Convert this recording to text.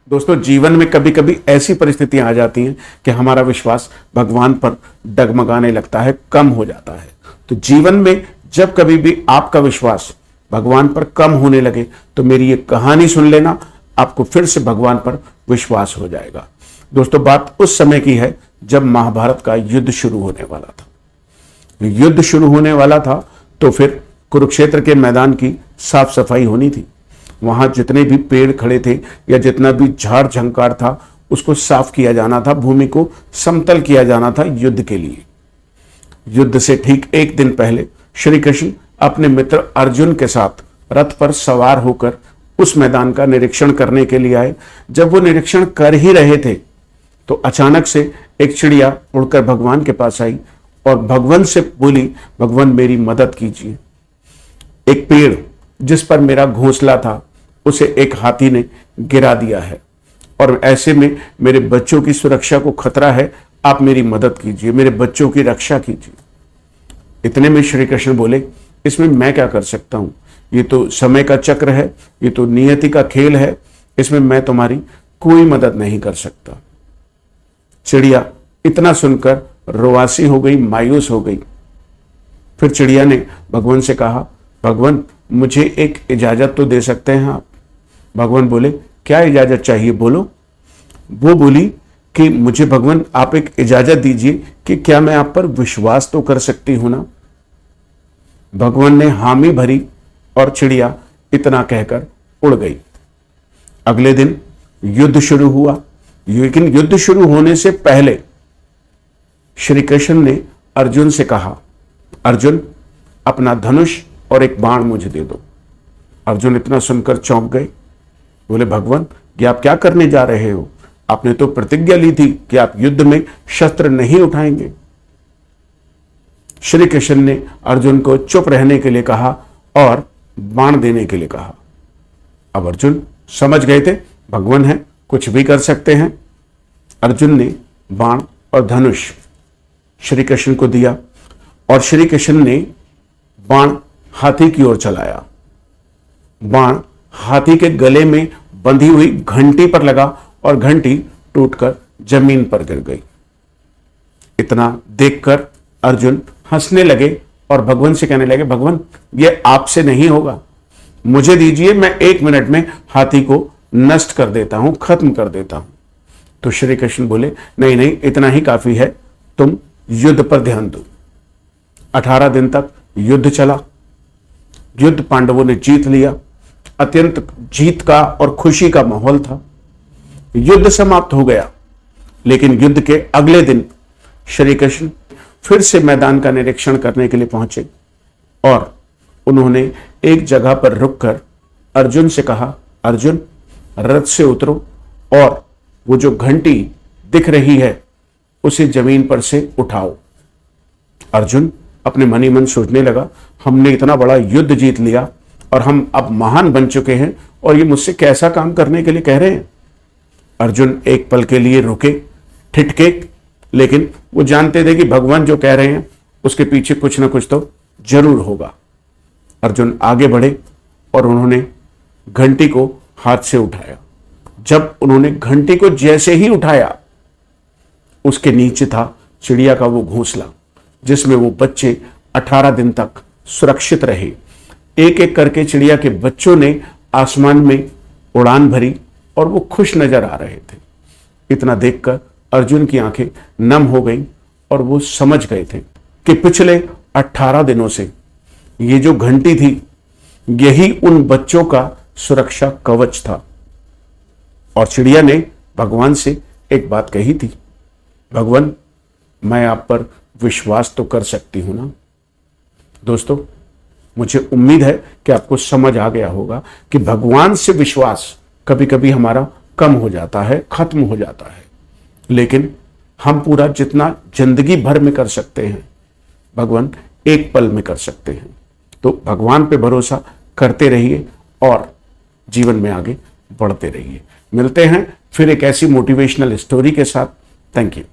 दोस्तों, जीवन में कभी कभी ऐसी परिस्थितियां आ जाती हैं कि हमारा विश्वास भगवान पर डगमगाने लगता है, कम हो जाता है। तो जीवन में जब कभी भी आपका विश्वास भगवान पर कम होने लगे तो मेरी ये कहानी सुन लेना, आपको फिर से भगवान पर विश्वास हो जाएगा। दोस्तों, बात उस समय की है जब महाभारत का युद्ध शुरू होने वाला था। युद्ध शुरू होने वाला था तो फिर कुरुक्षेत्र के मैदान की साफ सफाई होनी थी। वहां जितने भी पेड़ खड़े थे या जितना भी झाड़ झंकार था उसको साफ किया जाना था, भूमि को समतल किया जाना था युद्ध के लिए। युद्ध से ठीक एक दिन पहले श्री कृष्ण अपने मित्र अर्जुन के साथ रथ पर सवार होकर उस मैदान का निरीक्षण करने के लिए आए। जब वो निरीक्षण कर ही रहे थे तो अचानक से एक चिड़िया उड़कर भगवान के पास आई और भगवान से बोली, भगवान मेरी मदद कीजिए। एक पेड़ जिस पर मेरा घोंसला था उसे एक हाथी ने गिरा दिया है और ऐसे में मेरे बच्चों की सुरक्षा को खतरा है, आप मेरी मदद कीजिए, मेरे बच्चों की रक्षा कीजिए। इतने में श्री कृष्ण बोले, इसमें मैं क्या कर सकता हूं, ये तो समय का चक्र है, ये तो नियति का खेल है, इसमें मैं तुम्हारी कोई मदद नहीं कर सकता। चिड़िया इतना सुनकर रोवासी हो गई, मायूस हो गई। फिर चिड़िया ने भगवान से कहा, भगवान मुझे एक इजाजत तो दे सकते हैं आप। भगवान बोले, क्या इजाजत चाहिए, बोलो। वो बोली कि मुझे भगवान आप एक इजाजत दीजिए कि क्या मैं आप पर विश्वास तो कर सकती हूं ना। भगवान ने हामी भरी और चिड़िया इतना कहकर उड़ गई। अगले दिन युद्ध शुरू हुआ, लेकिन युद्ध शुरू होने से पहले श्री कृष्ण ने अर्जुन से कहा, अर्जुन अपना धनुष और एक बाण मुझे दे दो। अर्जुन इतना सुनकर चौंक गए, बोले, भगवान ये आप क्या करने जा रहे हो, आपने तो प्रतिज्ञा ली थी कि आप युद्ध में शस्त्र नहीं उठाएंगे। श्री कृष्ण ने अर्जुन को चुप रहने के लिए कहा और बाण देने के लिए कहा। अब अर्जुन समझ गए थे भगवान है, कुछ भी कर सकते हैं। अर्जुन ने बाण और धनुष श्री कृष्ण को दिया और श्री कृष्ण ने बाण हाथी की ओर चलाया। बाण हाथी के गले में बंधी हुई घंटी पर लगा और घंटी टूटकर जमीन पर गिर गई। इतना देखकर अर्जुन हंसने लगे और भगवान से कहने लगे, भगवान ये आपसे नहीं होगा, मुझे दीजिए, मैं 1 मिनट में हाथी को नष्ट कर देता हूं, खत्म कर देता हूं। तो श्री कृष्ण बोले, नहीं नहीं, इतना ही काफी है, तुम युद्ध पर ध्यान दो। 18 दिन तक युद्ध चला। युद्ध पांडवों ने जीत लिया। अत्यंत जीत का और खुशी का माहौल था। युद्ध समाप्त हो गया, लेकिन युद्ध के अगले दिन श्री कृष्ण फिर से मैदान का निरीक्षण करने के लिए पहुंचे और उन्होंने एक जगह पर रुककर अर्जुन से कहा, अर्जुन रथ से उतरो और वो जो घंटी दिख रही है उसे जमीन पर से उठाओ। अर्जुन अपने मन ही मन सोचने लगा, हमने इतना बड़ा युद्ध जीत लिया और हम अब महान बन चुके हैं और ये मुझसे कैसा काम करने के लिए कह रहे हैं। अर्जुन एक पल के लिए रुके, ठिठके, लेकिन वो जानते थे कि भगवान जो कह रहे हैं उसके पीछे कुछ ना कुछ तो जरूर होगा। अर्जुन आगे बढ़े और उन्होंने घंटी को हाथ से उठाया। जब उन्होंने घंटी को जैसे ही उठाया, उसके नीचे था चिड़िया का वो घोंसला जिसमें वो बच्चे 18 दिन तक सुरक्षित रहे। एक एक करके चिड़िया के बच्चों ने आसमान में उड़ान भरी और वो खुश नजर आ रहे थे। इतना देखकर अर्जुन की आंखें नम हो गईं और वो समझ गए थे कि पिछले 18 दिनों से ये जो घंटी थी यही उन बच्चों का सुरक्षा कवच था। और चिड़िया ने भगवान से एक बात कही थी, भगवान मैं आप पर विश्वास तो कर सकती हूं ना। दोस्तों, मुझे उम्मीद है कि आपको समझ आ गया होगा कि भगवान से विश्वास कभी कभी हमारा कम हो जाता है, खत्म हो जाता है, लेकिन हम पूरा जितना जिंदगी भर में कर सकते हैं भगवान एक पल में कर सकते हैं। तो भगवान पे भरोसा करते रहिए और जीवन में आगे बढ़ते रहिए। मिलते हैं फिर एक ऐसी मोटिवेशनल स्टोरी के साथ। Thank you.